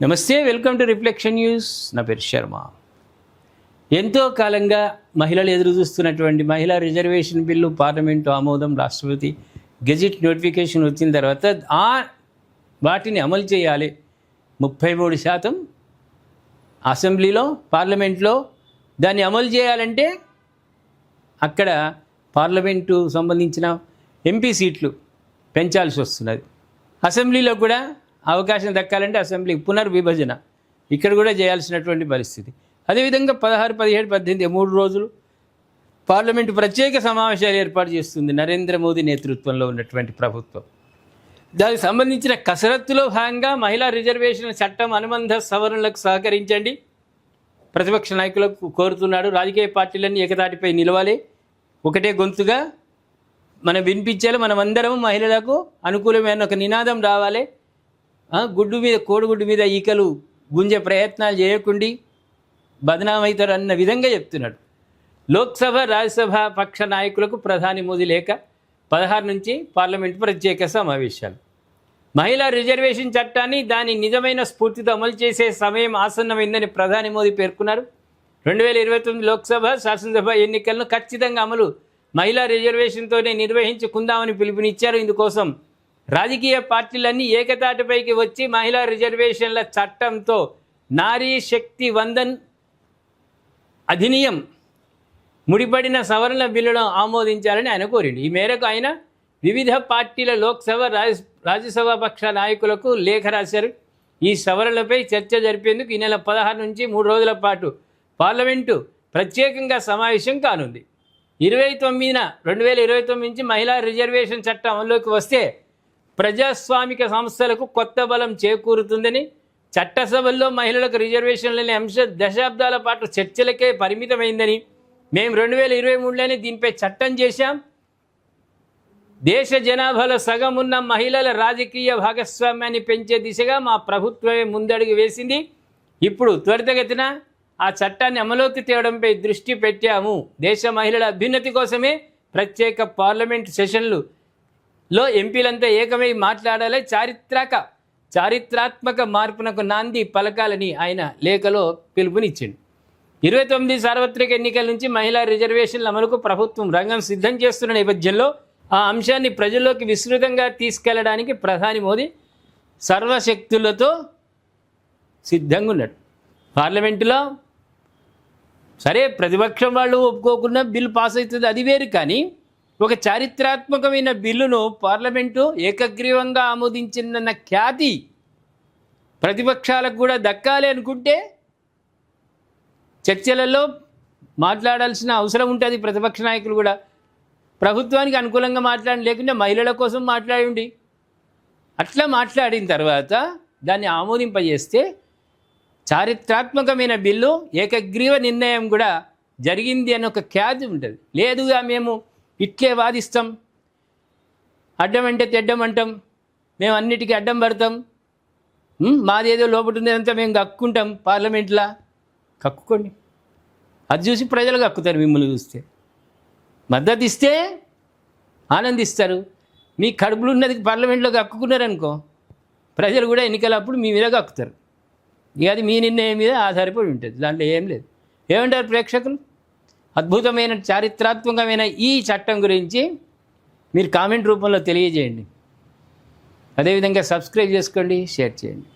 నమస్తే, welcome to reflection news. నా పేరు శర్మ. ఎంతో కాలంగా మహిళలు ఎదురు చూస్తున్నటువంటి మహిళా రిజర్వేషన్ బిల్లు పార్లమెంటు ఆమోదం, రాష్ట్రపతి గెజిట్ నోటిఫికేషన్ వచ్చిన తర్వాత వాటిని అమలు చేయాలి. 33% అసెంబ్లీలో, పార్లమెంట్లో దాన్ని అమలు చేయాలంటే అక్కడ పార్లమెంటు సంబంధించిన ఎంపీ సీట్లు పెంచాల్సి వస్తున్నది. అసెంబ్లీలో కూడా అవకాశం దక్కాలంటే అసెంబ్లీ పునర్విభజన ఇక్కడ కూడా చేయాల్సినటువంటి పరిస్థితి. అదేవిధంగా 16, 17, 18 3 రోజులు పార్లమెంటు ప్రత్యేక సమావేశాలు ఏర్పాటు చేస్తుంది నరేంద్ర మోదీ నేతృత్వంలో ఉన్నటువంటి ప్రభుత్వం. దానికి సంబంధించిన కసరత్తులో భాగంగా మహిళా రిజర్వేషన్ చట్టం అనుబంధ సవరణలకు సహకరించండి ప్రతిపక్ష నాయకులకు కోరుతున్నాడు. రాజకీయ పార్టీలన్నీ ఏకతాటిపై నిలవాలి, ఒకటే గొంతుగా మనం వినిపించాలి. మనమందరం మహిళలకు అనుకూలమైన ఒక నినాదం రావాలి. కోడిగుడ్డు మీద ఈకలు గుంజే ప్రయత్నాలు చేయకుండి బదనామవుతారు అన్న విధంగా చెప్తున్నాడు. లోక్సభ, రాజ్యసభ పక్ష నాయకులకు ప్రధాని మోదీ లేఖ. 16 నుంచి పార్లమెంటు ప్రత్యేక సమావేశాలు. మహిళా రిజర్వేషన్ చట్టాన్ని దాని నిజమైన స్ఫూర్తితో అమలు చేసే సమయం ఆసన్నమైందని ప్రధాని మోదీ పేర్కొన్నారు. 2029 లోక్సభ, శాసనసభ ఎన్నికలను ఖచ్చితంగా అమలు మహిళా రిజర్వేషన్తోనే నిర్వహించుకుందామని పిలుపునిచ్చారు. ఇందుకోసం రాజకీయ పార్టీలన్నీ ఏకతాటిపైకి వచ్చి మహిళా రిజర్వేషన్ల చట్టంతో నారీ శక్తి వందన్ అధినియం ముడిపడిన సవరణ బిల్లును ఆమోదించాలని ఆయన కోరిండు. ఈ మేరకు ఆయన వివిధ పార్టీల లోక్సభ, రాజ్యసభ పక్ష నాయకులకు లేఖ రాశారు. ఈ సవరణలపై చర్చ జరిపేందుకు ఈ నెల 16 నుంచి 3 రోజుల పాటు పార్లమెంటు ప్రత్యేకంగా సమావేశం కానుంది. 2029 నుంచి మహిళా రిజర్వేషన్ చట్టం అమల్లోకి వస్తే ప్రజాస్వామిక సంస్థలకు కొత్త బలం చేకూరుతుందని, చట్టసభల్లో మహిళలకు రిజర్వేషన్లనే అంశం దశాబ్దాల పాటు చర్చలకే పరిమితమైందని, మేము 2023లోనే దీనిపై చట్టం చేశాం. దేశ జనాభాలో సగం ఉన్న మహిళల రాజకీయ భాగస్వామ్యాన్ని పెంచే దిశగా మా ప్రభుత్వమే ముందడుగు వేసింది. ఇప్పుడు త్వరితగతిన ఆ చట్టాన్ని అమలులోకి తేవడంపై దృష్టి పెట్టాము. దేశ మహిళల అభ్యున్నతి కోసమే ప్రత్యేక పార్లమెంట్ సెషన్లలో ఎంపీలంతా ఏకమై మాట్లాడాలి, చారిత్రాత్మక మార్పునకు నాంది పలకాలని ఆయన లేఖలో పిలుపునిచ్చింది. 29 సార్వత్రిక ఎన్నికల నుంచి మహిళా రిజర్వేషన్ల అమలుకు ప్రభుత్వం రంగం సిద్ధం చేస్తున్న నేపథ్యంలో ఆ అంశాన్ని ప్రజల్లోకి విస్తృతంగా తీసుకెళ్లడానికి ప్రధాని మోదీ సర్వశక్తులతో సిద్ధంగా ఉన్నాడు. పార్లమెంటులో సరే ప్రతిపక్షం వాళ్ళు ఒప్పుకోకుండా బిల్లు పాస్ అవుతుంది, అది వేరు. కానీ ఒక చారిత్రాత్మకమైన బిల్లును పార్లమెంటు ఏకగ్రీవంగా ఆమోదించిందన్న ఖ్యాతి ప్రతిపక్షాలకు కూడా దక్కాలి అనుకుంటే చర్చలలో మాట్లాడాల్సిన అవసరం ఉంటుంది. ప్రతిపక్ష నాయకులు కూడా ప్రభుత్వానికి అనుకూలంగా మాట్లాడి, లేకుంటే మహిళల కోసం మాట్లాడి అట్లా మాట్లాడిన తర్వాత దాన్ని ఆమోదింపజేస్తే చారిత్రాత్మకమైన బిల్లు, ఏకగ్రీవ నిర్ణయం కూడా జరిగింది అని ఒక ఖ్యాతి ఉంటుంది. లేదుగా మేము ఇట్లే వాదిస్తాం, అడ్డం అంటే తెడ్డం అంటాం, మేము అన్నిటికీ అడ్డం పడతాం, మాదేదో లోపల ఉండేదంతా మేము కక్కుంటాం పార్లమెంట్లో. కక్కుకోండి, అది చూసి ప్రజలు కక్కుతారు. మిమ్మల్ని చూస్తే మద్దతు ఇస్తే ఆనందిస్తారు. మీ కడుపులు ఉన్నది పార్లమెంట్లో కక్కుకున్నారనుకో, ప్రజలు కూడా ఎన్నికలప్పుడు మీ మీద కక్కుతారు. ఇక అది మీ నిర్ణయం మీద ఆధారపడి ఉంటుంది, దాంట్లో ఏం లేదు. ఏమంటారు ప్రేక్షకులు? అద్భుతమైన చారిత్రాత్మకమైన ఈ చట్టం గురించి మీరు కామెంట్ రూపంలో తెలియజేయండి. అదేవిధంగా సబ్స్క్రైబ్ చేసుకోండి, షేర్ చేయండి.